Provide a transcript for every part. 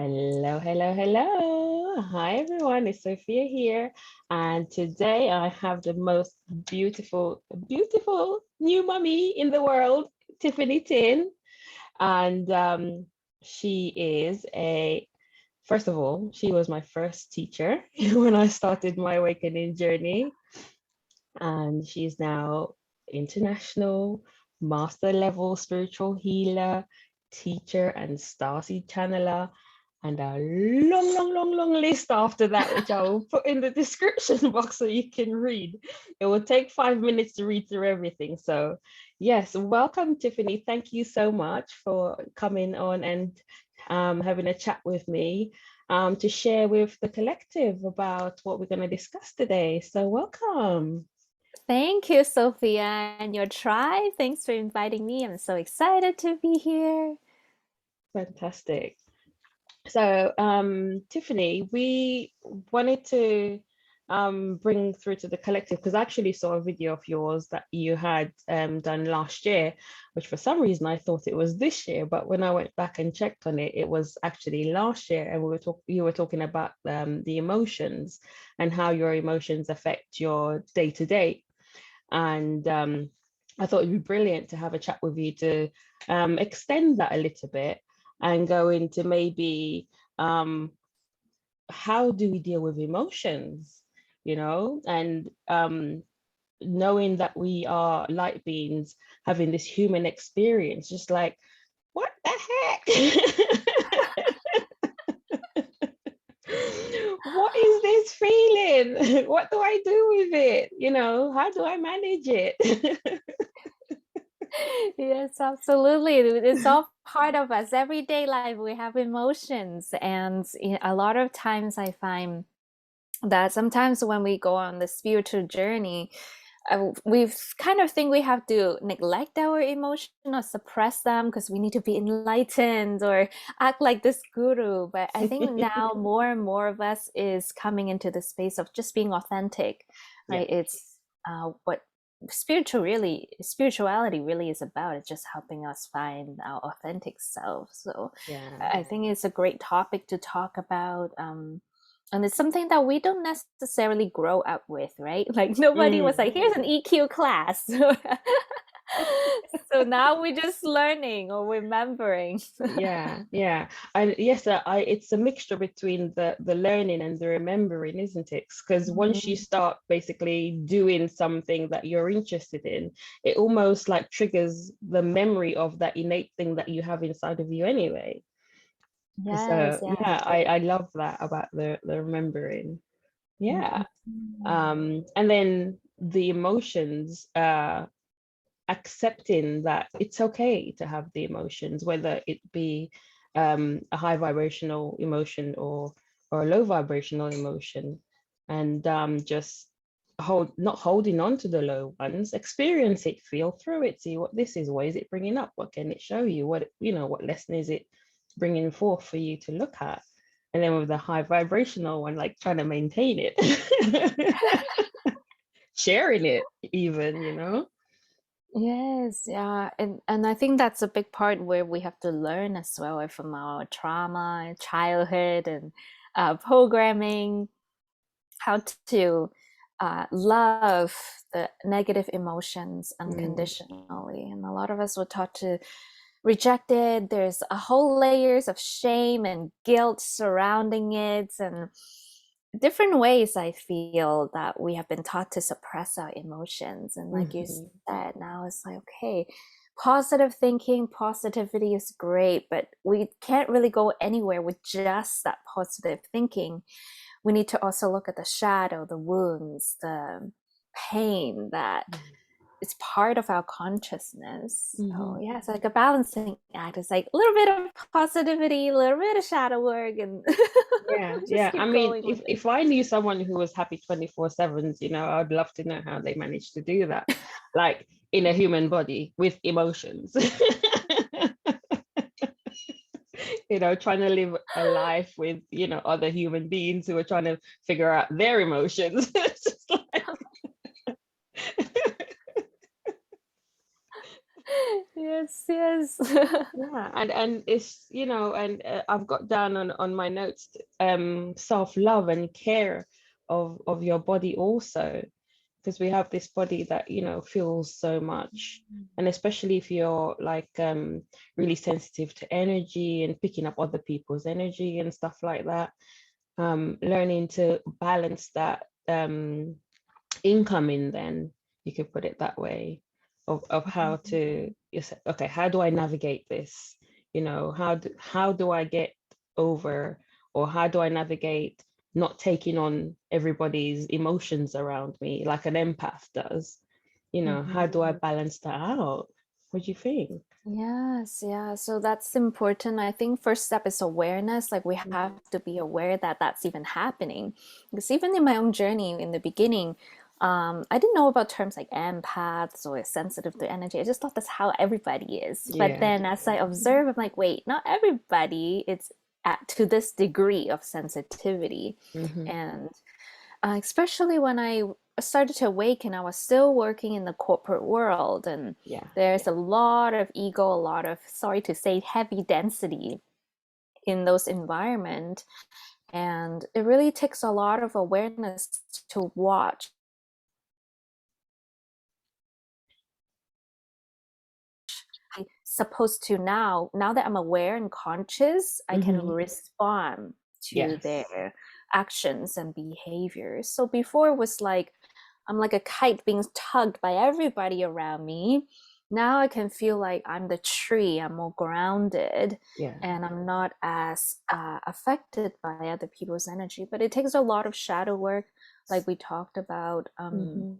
Hello, hello, hello. Hi, everyone. It's Sophia here. And today I have the most beautiful new mummy in the world, Tiffany Tin. And she is first of all, she was my first teacher when I started my awakening journey. And she's now international master level spiritual healer, teacher, and Starseed Channeller, and a long list after that, which I will put in the description box so you can read. It will take 5 minutes to read through everything. So, yes, welcome, Tiffany. Thank you so much for coming on and having a chat with me to share with the collective about what we're going to discuss today. So, welcome. Thank you, Sophia, and your tribe. Thanks for inviting me. I'm so excited to be here. Fantastic. So, Tiffany, we wanted to bring through to the collective because I actually saw a video of yours that you had done last year, which for some reason I thought it was this year, but when I went back and checked on it, it was actually last year, and you were talking about the emotions and how your emotions affect your day to day, and I thought it'd be brilliant to have a chat with you to extend that a little bit and go into maybe how do we deal with emotions, and knowing that we are light beings having this human experience, just like, what the heck? What is this feeling? What do I do with it? How do I manage it? Yes, absolutely. It's all part of us. Everyday life, we have emotions. And a lot of times I find that sometimes when we go on the spiritual journey, we kind of think we have to neglect our emotion or suppress them because we need to be enlightened or act like this guru. But I think now more and more of us is coming into the space of just being authentic, Yeah. right? It's what spirituality really is about. It's just helping us find our authentic self. So Yeah. I think it's a great topic to talk about. And it's something that we don't necessarily grow up with, right? Like nobody was like, here's an EQ class. So now we're just learning or remembering. Yeah. And yes, it's a mixture between the learning and the remembering, isn't it? Because once you Mhm. start basically doing something that you're interested in, it almost like triggers the memory of that innate thing that you have inside of you anyway. Yes, So yeah. yeah, I love that about the remembering. Yeah. Mhm. And then the emotions, accepting that it's okay to have the emotions, whether it be a high vibrational emotion or a low vibrational emotion, and just not holding on to the low ones, experience it, feel through it, see what this is, what is it bringing up, what can it show you, what lesson is it bringing forth for you to look at. And then with the high vibrational one, like trying to maintain it, sharing it even. Yes, yeah. And I think that's a big part where we have to learn as well from our trauma, childhood, and programming, how to love the negative emotions Mm. unconditionally. And a lot of us were taught to reject it. There's a whole layers of shame and guilt surrounding it, and different ways I feel that we have been taught to suppress our emotions. And like you Mhm. said, now it's like, okay, positive thinking, positivity is great, but we can't really go anywhere with just that positive thinking. We need to also look at the shadow, the wounds, the pain that it's part of our consciousness. So Mhm. yeah, it's like a balancing act. It's like a little bit of positivity, a little bit of shadow work, and Yeah, just yeah. I keep mean, going with if I knew someone who was happy 24/7, I'd love to know how they managed to do that. Like in a human body with emotions. Trying to live a life with, other human beings who are trying to figure out their emotions. It's just like, it. Yes, yes. Yeah, and it's, and I've got down on my notes, self-love and care of your body also, because we have this body that, feels so much. And especially if you're like really sensitive to energy and picking up other people's energy and stuff like that, learning to balance that incoming, then you could put it that way, of how to, okay, how do I navigate this, how do I get over, or how do I navigate not taking on everybody's emotions around me like an empath does, how do I Mhm. balance that out? What do you think? Yes, yeah. So that's important. I think first step is awareness. Like we have Mhm. to be aware that that's even happening. Because even in my own journey in the beginning, I didn't know about terms like empaths or sensitive to energy. I just thought that's how everybody is. But Yeah. then as I observe, I'm like, wait, not everybody. It's at to this degree of sensitivity. Hmm. And especially when I started to awaken, I was still working in the corporate world, and Yeah. there's a lot of ego, a lot of, sorry to say, heavy density in those environment, and it really takes a lot of awareness to watch. I supposed to now that I'm aware and conscious, I can Hmm. respond to Yes. their actions and behaviors. So before it was like I'm like a kite being tugged by everybody around me. Now I can feel like I'm the tree, I'm more grounded, Yeah. and I'm not as affected by other people's energy. But it takes a lot of shadow work, like we talked about. Hmm.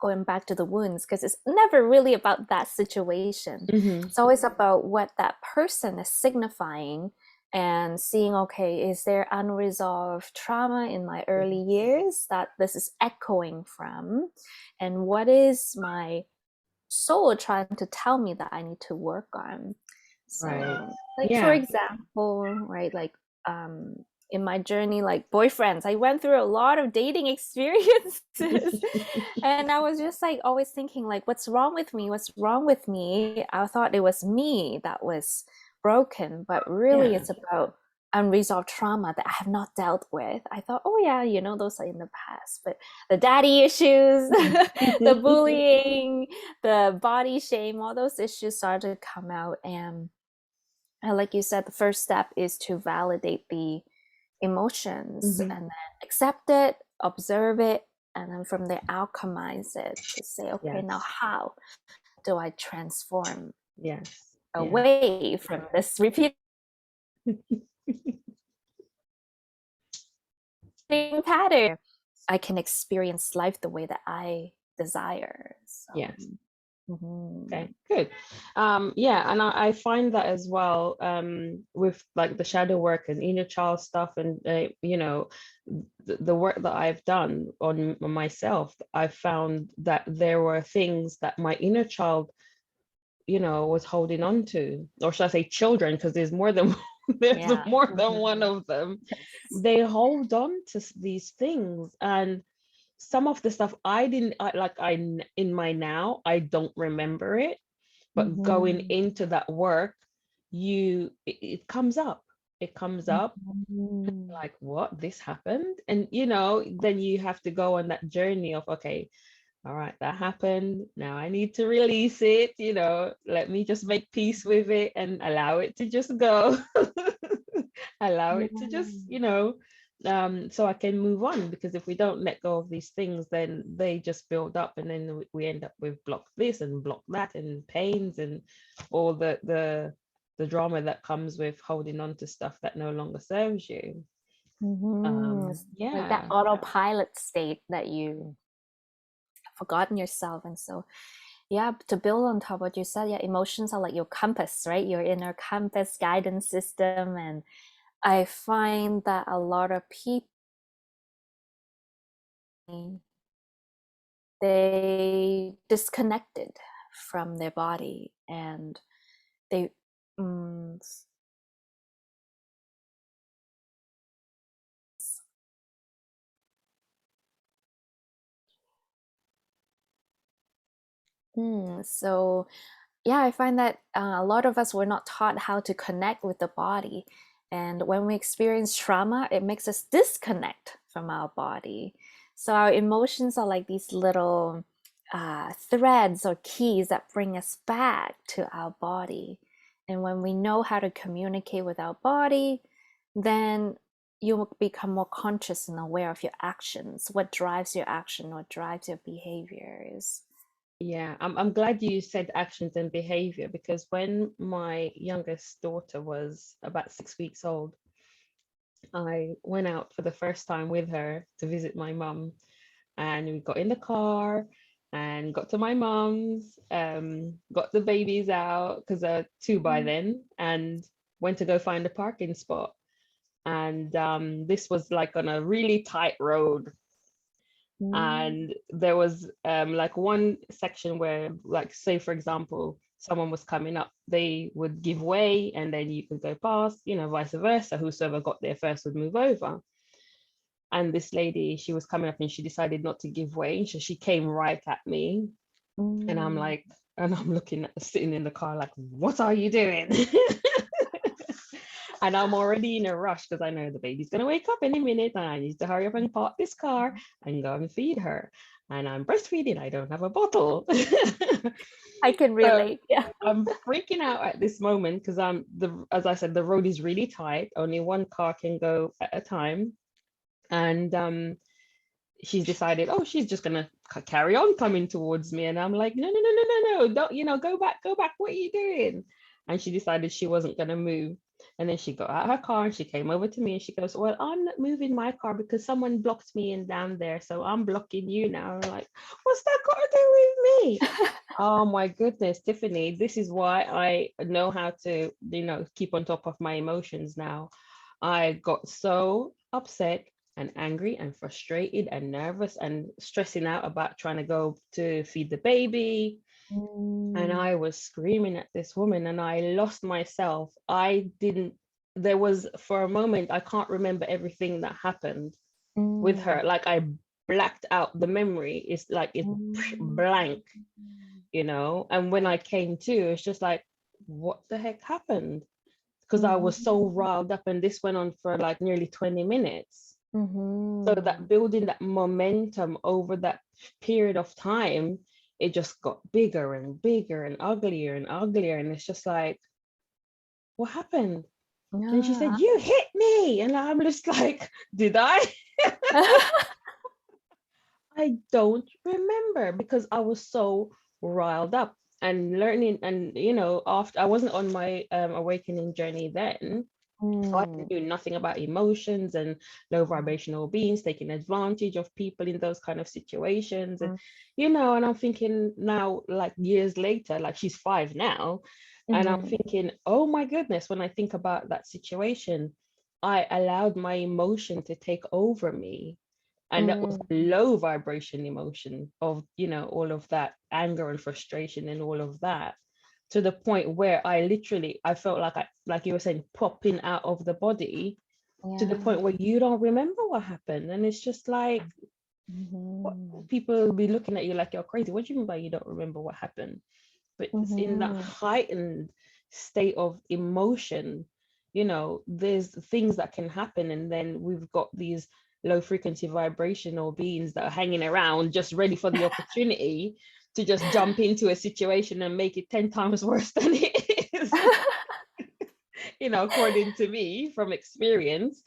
Going back to the wounds, because it's never really about that situation. Hmm. It's always about what that person is signifying, and seeing, okay, is there unresolved trauma in my early Yes. years that this is echoing from? And what is my soul trying to tell me that I need to work on? Right. So, like for Yeah. example, right, like um in my journey, like boyfriends, I went through a lot of dating experiences. And I was just like always thinking, like, what's wrong with me? What's wrong with me? I thought it was me that was broken, but really Yeah. it's about unresolved trauma that I have not dealt with. I thought, oh yeah, those are in the past. But the daddy issues, the bullying, the body shame, all those issues started to come out. And like you said, the first step is to validate the emotions Hmm. and then accept it, observe it, and then from there alchemize it to say, okay, now Yes. how do I transform Yes. Yeah. away from this repeating pattern? I can experience life the way that I desire. So, Yes. mhm. Okay, good. Yeah, and I find that as well, with like the shadow work and inner child stuff, and the work that I've done on myself, I found that there were things that my inner child, was holding on to, or should I say children, because there's more than there's Yeah. more than one Mhm. of them. Yes. They hold on to these things, and some of the stuff in my now, I don't remember it, but going Mhm. into that work, it comes up. It comes up Mhm. like, what, this happened? And then you have to go on that journey of, okay, all right, that happened. Now I need to release it, let me just make peace with it and allow it to just go. Allow Yeah. it to just, so I can move on. Because if we don't let go of these things, then they just build up, and then we end up with block this and block that and pains and all the drama that comes with holding on to stuff that no longer serves you. It's like that Yeah. autopilot state that you forgotten yourself. And so, yeah, to build on top of what you said, yeah, emotions are like your compass, right? Your inner compass guidance system. And I find that a lot of people, they disconnected from their body, and they mm, so yeah, I find that a lot of us were not taught how to connect with the body. And when we experience trauma, it makes us disconnect from our body. So our emotions are like these little threads or keys that bring us back to our body. And when we know how to communicate with our body, then you will become more conscious and aware of your actions, what drives your action, what drives your behaviors. Yeah, I'm glad you said actions and behavior, because when my youngest daughter was about 6 weeks old, I went out for the first time with her to visit my mum, and we got in the car and got to my mum's, got the babies out because they're two by then, and went to go find a parking spot. And this was like on a really tight road, Mm, and there was like one section where, like, say for example, someone was coming up, they would give way and then you could go past, vice versa, whosoever got there first would move over. And this lady, she was coming up and she decided not to give way, so she came right at me. And I'm mm, like, and I'm looking at, sitting in the car like, what are you doing? And I'm already in a rush because I know the baby's going to wake up any minute and I need to hurry up and park this car and go and feed her. And I'm breastfeeding, I don't have a bottle. I can So relate. Yeah. I'm freaking out at this moment because as I said, the road is really tight. Only one car can go at a time. And she's decided, oh, she's just gonna carry on coming towards me, and I'm like, no, no, no, no, no, no, don't, go back, what are you doing? And she decided she wasn't gonna move. And then she got out her car and she came over to me and she goes, well, I'm not moving my car because someone blocked me in down there, so I'm blocking you now. I'm like, what's that got to do with me? Oh my goodness, Tiffany, this is why I know how to, keep on top of my emotions now. I got so upset and angry and frustrated and nervous and stressing out about trying to go to feed the baby. And Mm, I was screaming at this woman and I lost myself. I didn't, there was, for a moment, I can't remember everything that happened with mm, her. Like I blacked out the memory. It's like it's mm, blank, And when I came to, it's just like, what the heck happened? Because I was mhm, so riled up and this went on for like nearly 20 minutes. So mhm, that building that momentum over that period of time, it just got bigger and bigger and uglier and uglier. And it's just like, what happened? And she yeah. said, you hit me. And I'm just like, did I? I don't remember because I was so riled up and learning. And, after I wasn't on my awakening journey then. So I Mm, knew nothing about emotions and low vibrational beings taking advantage of people in those kind of situations. And, mm, and I'm thinking now, like years later, like she's 5 now, and I'm mhm, thinking, oh my goodness, when I think about that situation, I allowed my emotion to take over me. And that was mm, a low vibration emotion of, all of that anger and frustration and all of that, to the point where I felt like like you were saying, popping out of the body, to the yeah. point where you don't remember what happened. And it's just like, what, Mhm, people will be looking at you like you're crazy. What do you mean by you don't remember what happened? But it's in that mhm, heightened state of emotion, there's things that can happen. And then we've got these low frequency vibrational beings that are hanging around just ready for the opportunity to just jump into a situation and make it 10 times worse than it is. According to me from experience.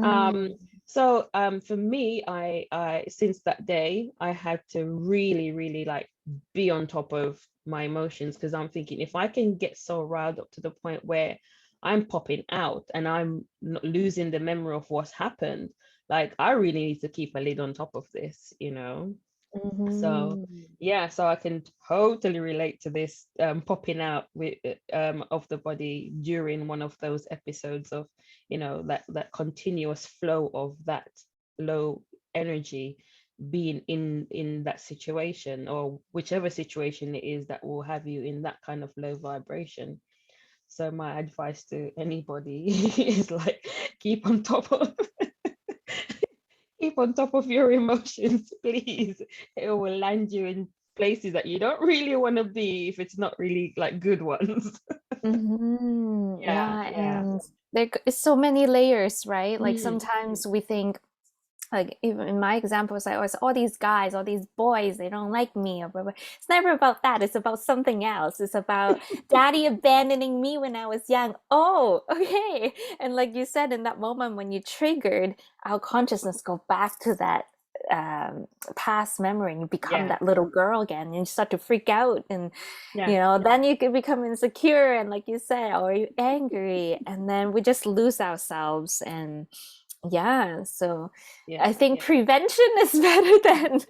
Um, mm, so for me, I since that day, I had to really, really like be on top of my emotions, because I'm thinking, if I can get so riled up to the point where I'm popping out and I'm not losing the memory of what's happened, like I really need to keep a lid on top of this. So mhm, yeah, so I can totally relate to this popping out with of the body during one of those episodes of, that continuous flow of that low energy, being in that situation, or whichever situation it is that will have you in that kind of low vibration. So my advice to anybody is like, keep on top of keep on top of your emotions, please. It will land you in places that you don't really want to be if it's not really like good ones. Yeah, Yeah, yeah. and there is so many layers, right? Like Mm, sometimes we think, like even in my example, it's like, oh, it's all these guys, all these boys, they don't like me, or blah, blah. It's never about that. It's about something else. It's about daddy abandoning me when I was young. Oh, okay. And like you said, in that moment when you triggered, our consciousness go back to that um past memory, and you become yeah, that little girl again, and you start to freak out, and yeah, then you can become insecure, and like you said, or you angry, and then we just lose ourselves. And yeah, so yeah, I think yeah. prevention is better than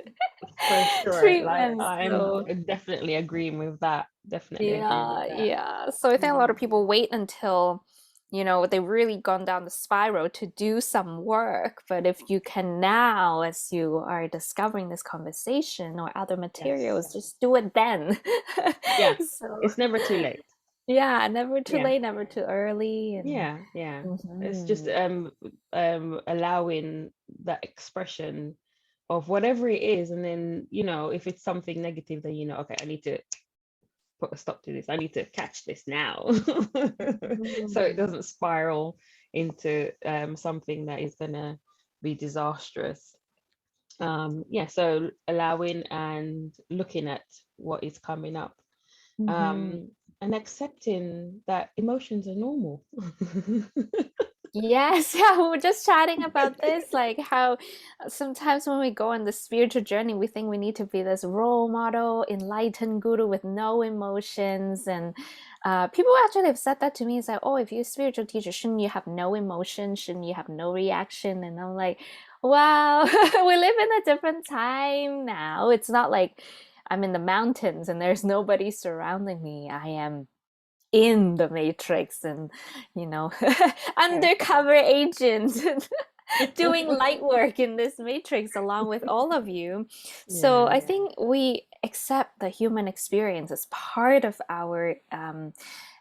For sure. Like treatment. I'm So definitely agreeing with that. Definitely agreeing with yeah, that. yeah. So I think a lot of people wait until, they've really gone down the spiral to do some work. But if you can now, as you are discovering this conversation or other Yes. materials, just do it then. Yeah. So It's never too late. yeah, never too Yeah. late, never too early. And Yeah, yeah. It's just mhm. allowing that expression of whatever it is, and then if it's something negative, then okay, I need to put a stop to this. I need to catch this now, so it Mhm. doesn't spiral into something that is gonna be disastrous. Yeah, so allowing and looking at what is coming up, Mhm. um, and accepting that emotions are normal. Yes, yeah, we were just chatting about this, like how sometimes when we go on the spiritual journey, we think we need to be this role model, enlightened guru with no emotions. And people actually have said that to me. It's like, oh, if you're a spiritual teacher, shouldn't you have no emotion? Shouldn't you have no reaction? And I'm like, wow, we live in a different time now. It's not like I'm in the mountains and there's nobody surrounding me. I am in the matrix, and Yeah. undercover agent doing light work in this matrix along with all of you. So Yeah, I think we accept the human experience as part of our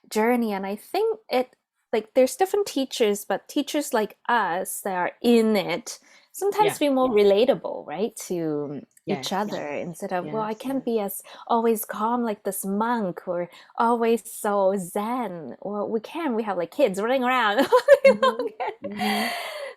journey. And I think it, like, there's different teachers, but teachers like us that are in it sometimes yeah, be more relatable, right, to each yes, other, instead of, well, I yes. can't be as always calm like this monk, or always so zen. Well, we have like kids running around Hmm. Hmm.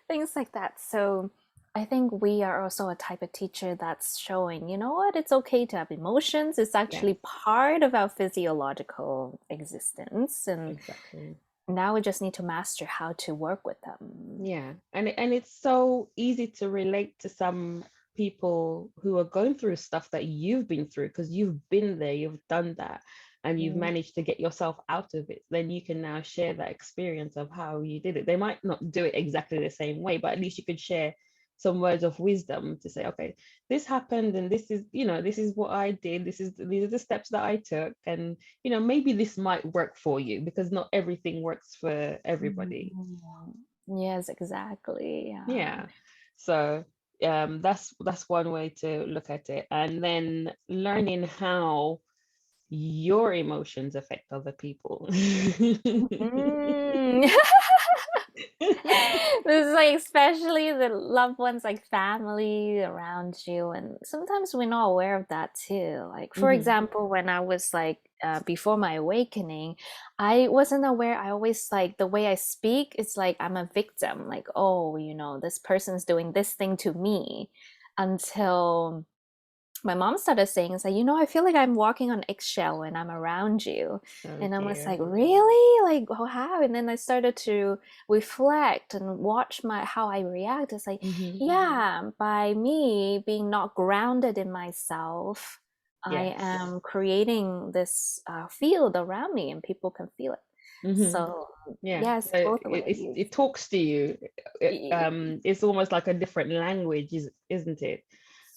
things like that. So I think we are also a type of teacher that's showing, you know what, it's okay to have emotions. It's Yes, actually part of our physiological existence. And exactly. now we just need to master how to work with them. Yeah, and it's so easy to relate to some people who are going through stuff that you've been through, because you've been there, you've done that, and you've Mm. managed to get yourself out of it. Then you can now share that experience of how you did it. They might not do it exactly the same way, but at least you could share some words of wisdom to say, okay, this happened, and this is what I did. These are the steps that I took, and maybe this might work for you, because not everything works for everybody. Mhm. Yes, exactly. Yeah. Yeah. So that's one way to look at it. And then learning how your emotions affect other people. Mm. This is like especially the loved ones, like family around you, and sometimes we're not aware of that too. Like for Hmm. example, when I was like before my awakening, I wasn't aware. I always, like, the way I speak, it's like I'm a victim. Like, oh, this person's doing this thing to me, until my mom started saying, it's like, I feel like I'm walking on eggshell when I'm around you. Oh And I was like, dear. really? Like, oh, how? And then I started to reflect and watch how I react. It's like, Hmm. yeah, by me being not grounded in myself, I Yes. am creating this field around me, and people can feel it. Hmm. So, Yeah. yes, So both ways. it talks to you. It's almost like a different language, isn't it?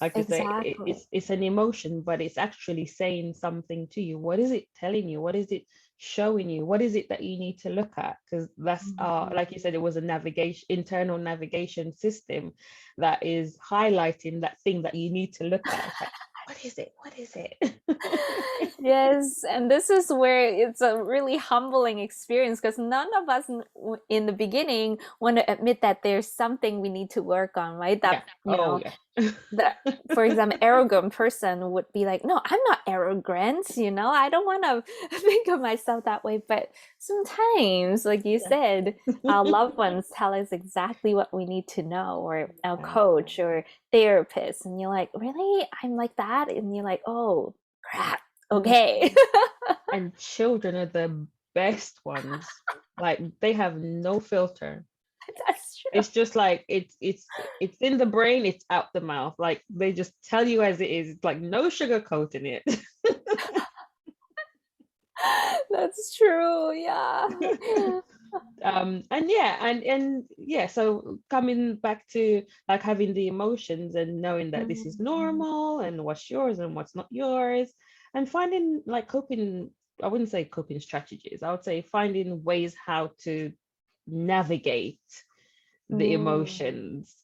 Like you say, Exactly. it's an emotion, but it's actually saying something to you. What is it telling you? What is it showing you? What is it that you need to look at? Because that's Mhm. like you said, it was a internal navigation system that is highlighting that thing that you need to look at. what is it? What is it? Yes, and this is where it's a really humbling experience because none of us in the beginning want to admit that there's something we need to work on, right? Yeah. That, Oh, yeah. that, for example, arrogant person would be like, no, I'm not arrogant, I don't want to think of myself that way. But sometimes, like you Yeah. said, our loved ones tell us exactly what we need to know, or our Yeah. coach or therapist, and you're like, really? I'm like that? And you're like, oh, crap. Okay. And children are the best ones. Like they have no filter. That's true. It's just like it's in the brain, it's out the mouth. Like they just tell you as it is. It's like no sugarcoating it. That's true. Yeah. And yeah, and yeah, so coming back to like having the emotions and knowing that this is Mhm. normal and what's yours and what's not yours, and finding like coping, I wouldn't say coping strategies, I would say finding ways how to navigate the Mm. emotions.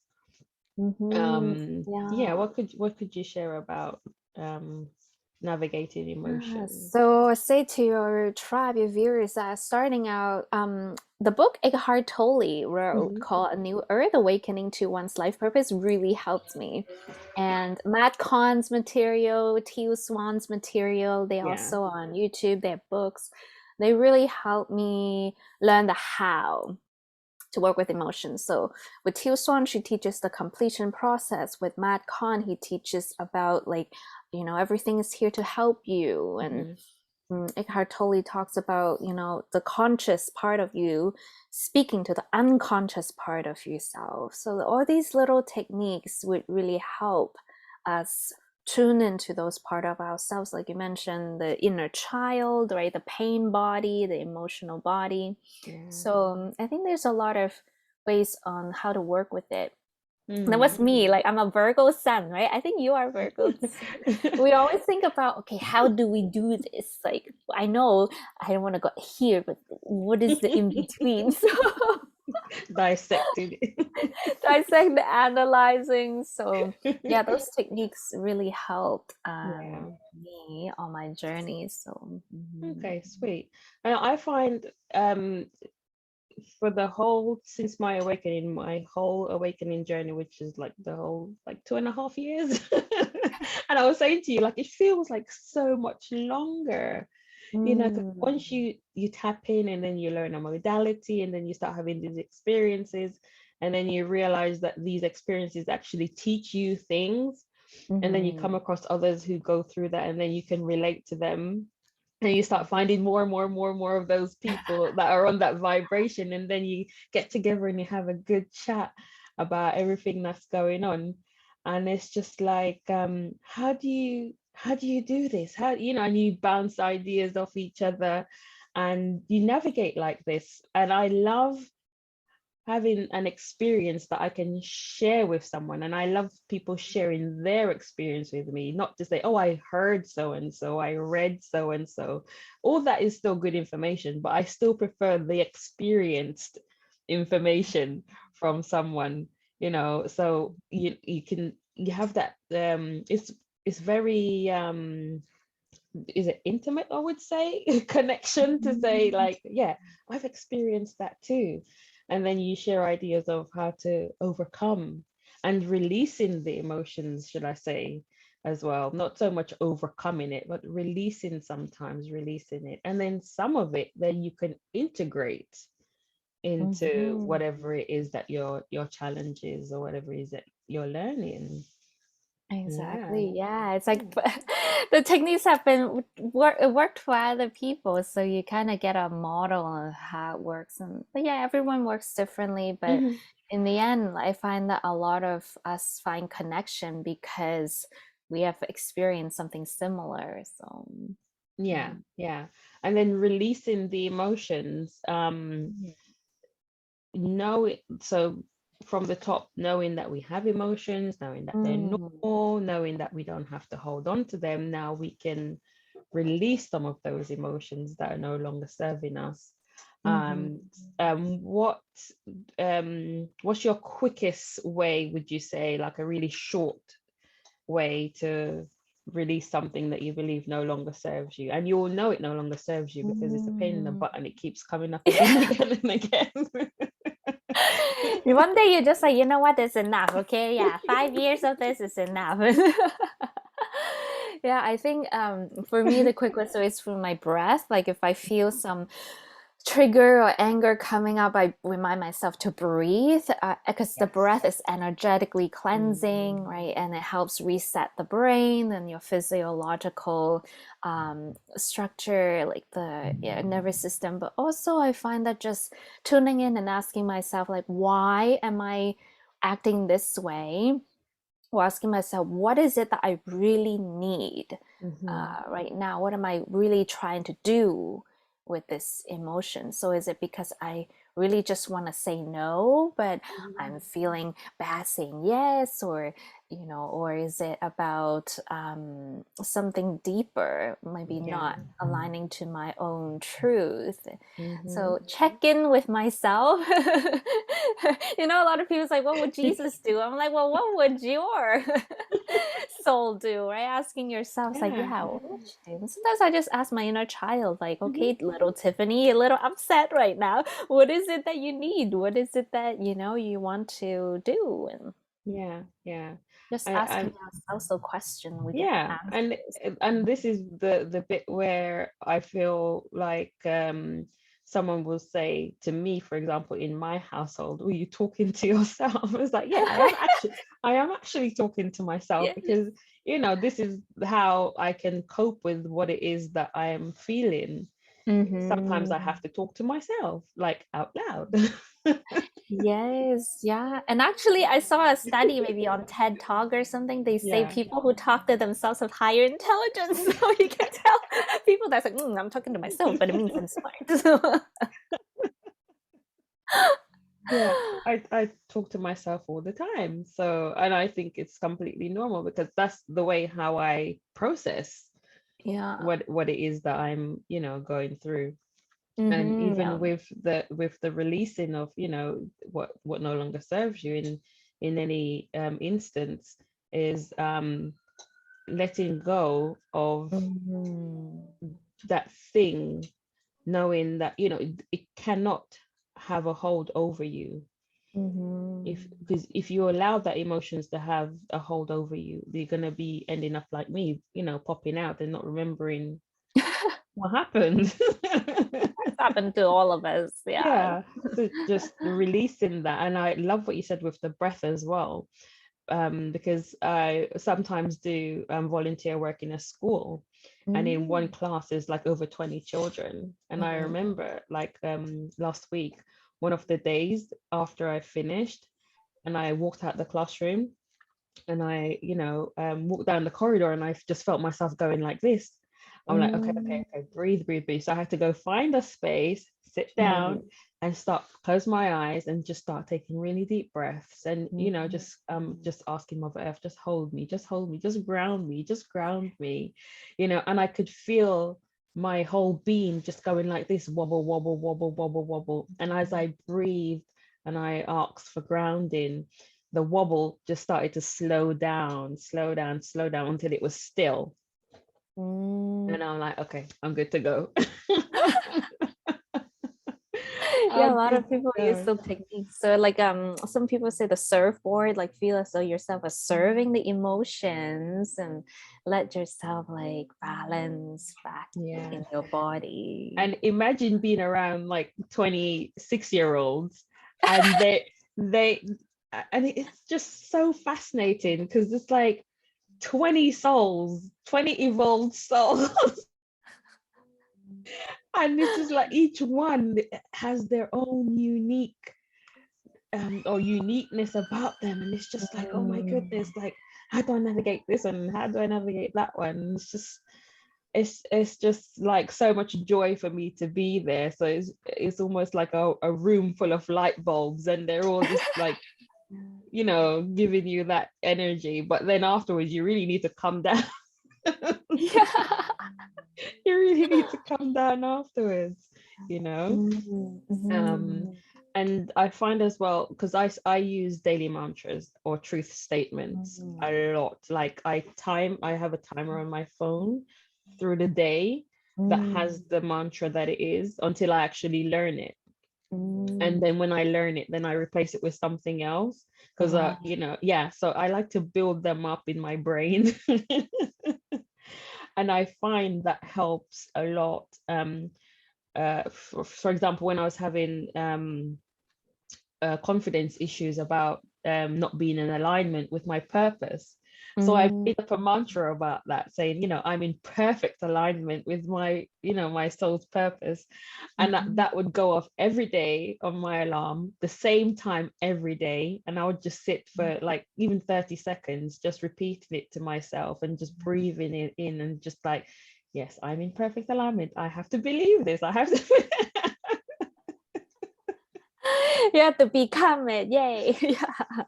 Mhm. Yeah, Yeah. what could you share about um navigating emotions? So I say to your tribe, your viewers, that starting out, the book Eckhart Tolle wrote Hmm. called A New Earth, Awakening to One's Life Purpose really helped me. And Matt Kahn's material, Teal Swan's material, they Yeah. also on YouTube, their books, they really helped me learn the how to work with emotions. So with Teal Swan, she teaches the completion process. With Matt Kahn, he teaches about like, everything is here to help you. And Hmm. Eckhart Tolle talks about, the conscious part of you speaking to the unconscious part of yourself. So all these little techniques would really help us tune into those part of ourselves, like you mentioned, the inner child, right? The pain body, the emotional body. Yeah. So I think there's a lot of ways on how to work with it. That was Mm. me. Like I'm a Virgo sun, right? I think you are Virgo too. We always think about, okay, how do we do this? Like I know I don't want to go here, but what is the in between? So Dissected it. dissect the analyzing. So yeah, those techniques really helped Yeah. me on my journey. So Okay, sweet. And I find for the whole since my whole awakening journey, which is like the whole like 2.5 years. And I was saying to you, like it feels like so much longer, 'cause once mm, you tap in and then you learn a modality and then you start having these experiences and then you realize that these experiences actually teach you things, and then you come mhm. across others who go through that and then you can relate to them, and you start finding more and more and more and more of those people that are on that vibration, and then you get together and you have a good chat about everything that's going on. And it's just like how do you do this, how and you bounce ideas off each other and you navigate like this. And I love having an experience that I can share with someone. And I love people sharing their experience with me, not to say, oh, I heard so and so, I read so and so. All that is still good information, but I still prefer the experienced information from someone, so you have that it's very is it intimate, I would say, connection to say like, yeah, I've experienced that too. And then you share ideas of how to overcome and releasing the emotions, should I say, as well. Not so much overcoming it, but sometimes releasing it, and then some of it then you can integrate into Mhm. whatever it is that your challenge is or whatever it is that you're learning. Yeah. Exactly. Yeah, it's like the techniques have been worked for other people, so you kind of get a model of how it works. And but yeah, everyone works differently, but Mhm. in the end, I find that a lot of us find connection because we have experienced something similar. So, Yeah, mm, yeah. And then releasing the emotions, mhm. know it, so from the top, knowing that we have emotions, knowing that they're Mm, normal, knowing that we don't have to hold on to them. Now we can release some of those emotions that are no longer serving us. mhm. Um, what's your quickest way, would you say, like a really short way to? release something that you believe no longer serves you, and you'll know it no longer serves you because it's a pain in the butt and it keeps coming up again and again and again. One day you're just like, you know what, it's enough. Okay, yeah, 5 years of this is enough. Yeah, I think for me the quick whistle is through my breath. Like if I feel some trigger or anger coming up, I remind myself to breathe, because the Yes. breath is energetically cleansing, Mm. right? And it helps reset the brain and your physiological structure, like the nervous system. But also, I find that just tuning in and asking myself, like, why am I acting this way? Or asking myself, what is it that I really need Mm-hmm. right now? What am I really trying to do with this emotion? So is it because I really just want to say no, but I'm feeling bad saying yes? Or, or is it about something deeper, maybe Yeah. not aligning to my own truth? Mm-hmm. So check in with myself. A lot of people say, what would Jesus do? I'm like, well, what would your soul do? Right? Asking yourself, like, Yeah. yeah, what would you do? And sometimes I just ask my inner child, like, Mm-hmm. okay, little Tiffany, you're a little upset right now. What is it that you need? What is it that you want to do? And Yeah. Yeah. just I asking ourselves a question, we get Yeah, answers. and this is the bit where I feel like someone will say to me, for example, in my household, "Were you talking to yourself?" It's like, yeah, I am actually talking to myself, Yeah. because this is how I can cope with what it is that I am feeling. Sometimes I Mm-hmm. have to talk to myself, like out loud. Yes, yeah. And actually, I saw a study maybe on TED Talk or something. They say Yeah. people who talk to themselves have higher intelligence. So you can tell people that's like, I'm talking to myself, but it means I'm smart. Yeah, I talk to myself all the time. So, and I think it's completely normal, because that's the way how I process Yeah. what it is that I'm, going through. And Mm-hmm. even Yeah. with the releasing of, what no longer serves you in any instance, is letting go of Mm-hmm. that thing, knowing that, it cannot have a hold over you. Mm-hmm. Because if you allow that emotions to have a hold over you, they're going to be ending up like me, popping out and not remembering what happened. It's happened to all of us. Yeah. Yeah, so just releasing that. And I love what you said with the breath as well, because I sometimes do volunteer work in a school, and in one Mm-hmm. class is like over 20 children. And I remember, like, last week, one of the days after I finished and I walked out the classroom, and I, walked down the corridor, and I just felt myself going like this. I'm like, okay, okay, okay, breathe, breathe, breathe. So I had to go find a space, sit down, and start close my eyes and just start taking really deep breaths, and just asking Mother Earth, just hold me, just ground me, and I could feel my whole being just going like this, wobble, wobble, wobble, wobble, wobble. And as I breathed and I asked for grounding, the wobble just started to slow down, slow down, slow down until it was still. Mm-hmm. And I'm like, okay, I'm good to go. Yeah, a I'm lot good of to people use go. the techniques. So like some people say the surfboard, like feel as though yourself are serving the emotions and let yourself like balance back Yeah. in your body. And imagine being around like 26-year-olds, and they and it's just so fascinating, because it's like 20 souls, 20 evolved souls. And it's just like each one has their own unique or uniqueness about them, and it's just like, oh my Mm. goodness, like, how do I navigate this one, how do I navigate that one? It's just like so much joy for me to be there. So it's almost like a room full of light bulbs, and they're all just like, giving you that energy, but then afterwards you really need to come down. Yeah. You really need to come down afterwards, you know Mm, um mhm. And I find as well, because I use daily mantras or truth statements a lot. Like I have a timer on my phone through the day that has the mantra that it is until I actually learn it. And then when I learn it, then I replace it with something else. Because you know, yeah, so I like to build them up in my brain. And I find that helps a lot. For example, when I was having confidence issues about not being in alignment with my purpose. So I made up a mantra about that, saying, you know, I'm in perfect alignment with my, you know, my soul's purpose. And that would go off every day on my alarm, the same time every day. And I would just sit for like even 30 seconds, just repeating it to myself and just breathing it in and just like, yes, I'm in perfect alignment. I have to believe this. I have to. You have to become it. Yay. Yeah.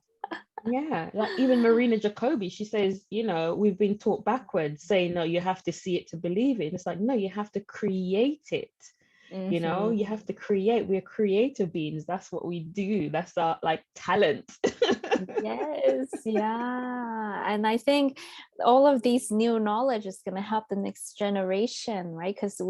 Yeah, like even Marina Jacobi, she says, you know, we've been taught backwards, saying, no, you have to see it to believe it. And it's like, no, you have to create it. You know, you have to create. We're creative beings. That's what we do. That's our like talent. Yes, yeah. And I think all of these new knowledge is going to help the next generation, right? Because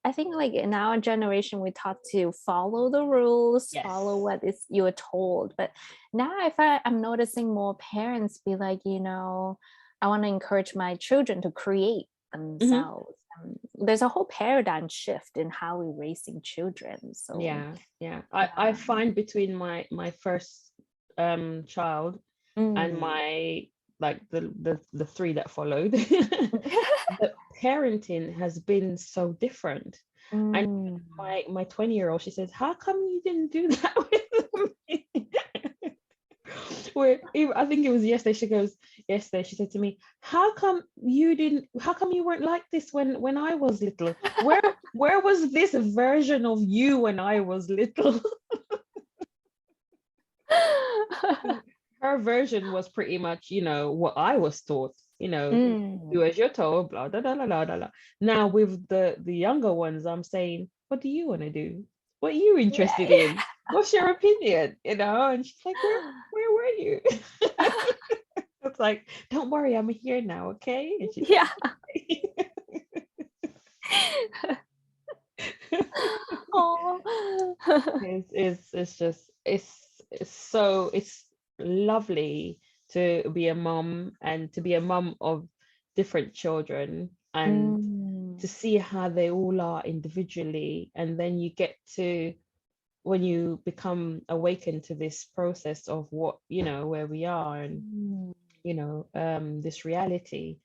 I think like in our generation, we taught to follow the rules, Yes. follow what is you're told. But now I'm noticing more parents be like, you know, I want to encourage my children to create themselves. There's a whole paradigm shift in how we're raising children. So yeah. I find between my first child and my like the three that followed, the parenting has been so different. And my 20-year-old, she says, how come you didn't do that with me? Where I think it was yesterday she said to me, how come you weren't like this when I was little? Where was this version of you when I was little? Her version was pretty much, you know, what I was taught, you know, do as you're told, blah, blah, blah, blah, blah, blah. Now with the younger ones, I'm saying, what do you want to do? What are you interested in? What's your opinion? You know, and she's like, where were you? It's like, don't worry, I'm here now, okay? And she's yeah. Oh. It's just it's lovely to be a mom and to be a mom of different children and to see how they all are individually, and then you get to, when you become awakened to this process of what, you know, where we are and you know, this reality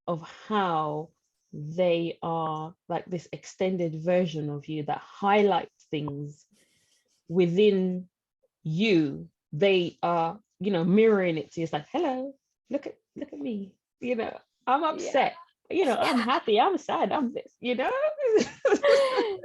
of how they are like this extended version of you that highlights things within you. They are, you know, mirroring it to you. It's like, hello, look at me, you know, I'm upset, you know, I'm happy, I'm sad, I'm this, you know.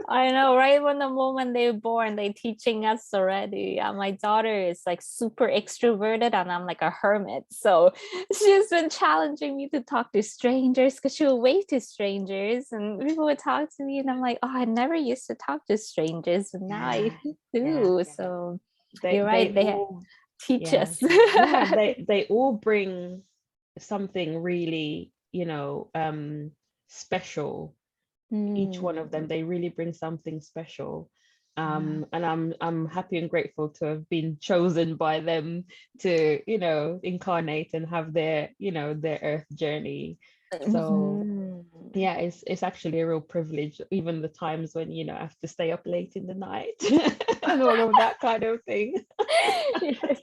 I know, right? When the moment they're born, they're teaching us already. My daughter is like super extroverted and I'm like a hermit. So she's been challenging me to talk to strangers because she will wave to strangers and people would talk to me and I'm like, oh, I never used to talk to strangers, but now I do. So you're right, they all teach us. They all bring something really, you know, special. Each one of them, they really bring something special. And I'm happy and grateful to have been chosen by them to, you know, incarnate and have their, you know, their earth journey. So yeah, it's actually a real privilege, even the times when, you know, I have to stay up late in the night and all of that kind of thing. Yes.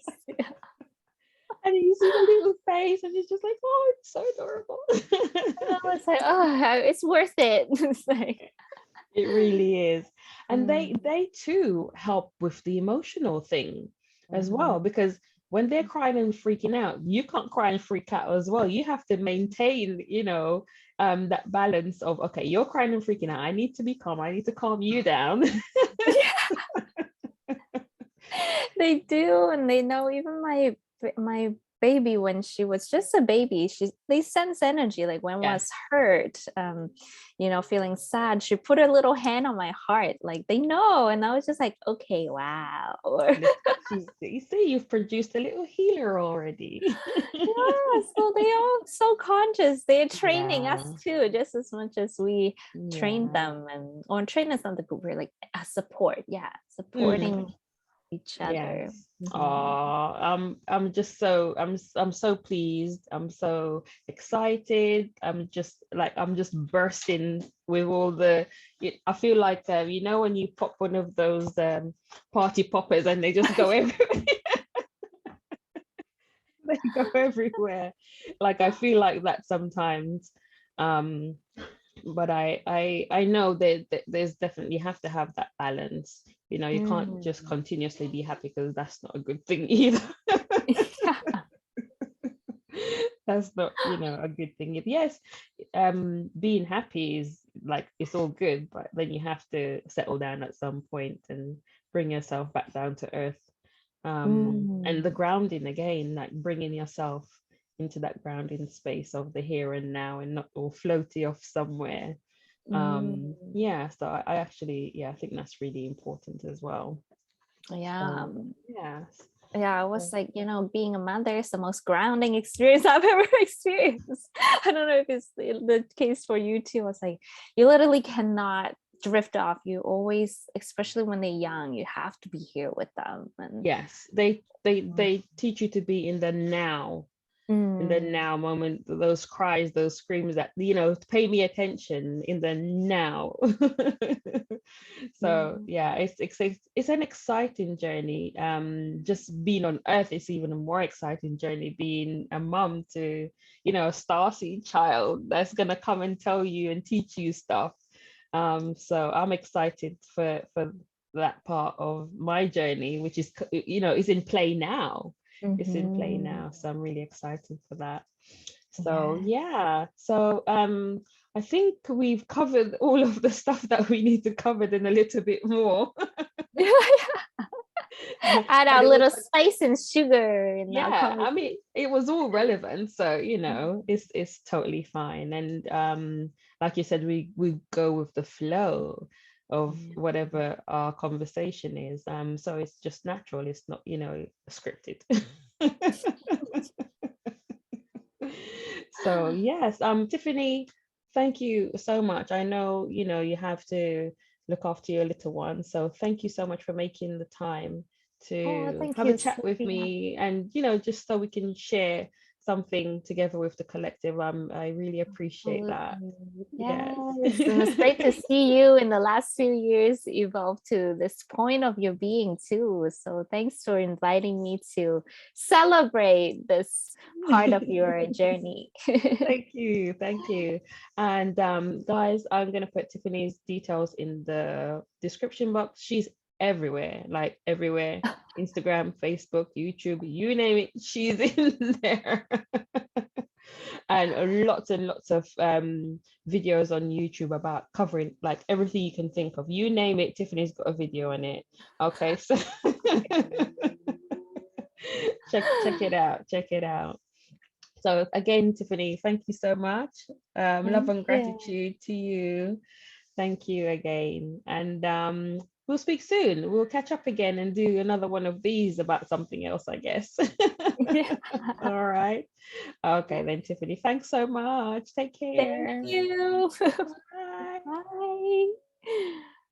And you see the little face and it's just like, oh, it's so adorable. It's like, oh, it's worth it. It's like, it really is. And they too help with the emotional thing as well, because when they're crying and freaking out, you can't cry and freak out as well. You have to maintain, you know, that balance of, okay, you're crying and freaking out, I need to be calm, I need to calm you down. They do, and they know. Even my baby, when she was just a baby, they sense energy. Like when I was Yes. hurt, feeling sad, she put her little hand on my heart, like they know. And I was just like, okay, wow. You see, you've produced a little healer already. Yeah, so they are so conscious. They're training us Yeah. too, just as much as we train Yeah. them. And or train is not the good word, like a support. Yeah, Mm. supporting each other. Yes. Oh, Mhm. I'm just so I'm so pleased. I'm so excited. I'm just bursting with all the. I feel like when you pop one of those party poppers and they just go everywhere. They go everywhere. Like I feel like that sometimes. Um, but I know that there's definitely have to have that balance. You can't just Mm. continuously be happy, because that's not a good thing either. Yeah. That's not a good thing. Yes, being happy is like it's all good, but then you have to settle down at some point and bring yourself back down to earth. And the Mm. grounding again, like bringing yourself into that grounding space of the here and now, and not all floaty off somewhere. Mm. Yeah, so I actually, yeah, I think that's really important as well. Yeah. So yeah. Yeah, I was like, being a mother is the most grounding experience I've ever experienced. I don't know if it's the case for you too. I was like, you literally cannot drift off. You always, especially when they're young, you have to be here with them. And Yes, they teach you to be in the now, in the mm, now moment, those cries, those screams, that pay me attention in the now. So mm, yeah, it's an exciting journey. Just being on earth is even a more exciting journey, being a mom to a starseed child that's gonna come and tell you and teach you stuff. So I'm excited for that part of my journey, which is in play now. It's in play mhm. now, so I'm really excited for that. So Yeah. yeah, so I think we've covered all of the stuff that we need to cover, and a little bit more. Add But our it was, little spice and sugar in our yeah, I conversation. mean, it was all relevant, so it's totally fine. And like you said, we go with the flow of Yeah. whatever our conversation is. So it's just natural, it's not scripted. So yes, Tiffany, thank you so much. I know you have to look after your little one, so thank you so much for making the time Oh, to thank have a you, chat with Sophia. me, and just so we can share something together with the collective. I really appreciate that. Absolutely. Yes. Yes. And it's great to see you in the last few years evolve to this point of your being too. So thanks for inviting me to celebrate this part of your journey. Thank you, thank you. And guys, I'm gonna put Tiffany's details in the description box. She's everywhere, like everywhere. Instagram, Facebook, YouTube, you name it, she's in there. And lots of videos on YouTube about covering like everything you can think of. You name it, Tiffany's got a video on it. Okay, so check it out. Check it out. So again, Tiffany, thank you so much. Love Thank and you. gratitude to you. Thank you again. And we'll speak soon. We'll catch up again and do another one of these about something else, I guess. Yeah. All right. Okay, then, Tiffany, thanks so much. Take Thank care. you. Bye. Bye.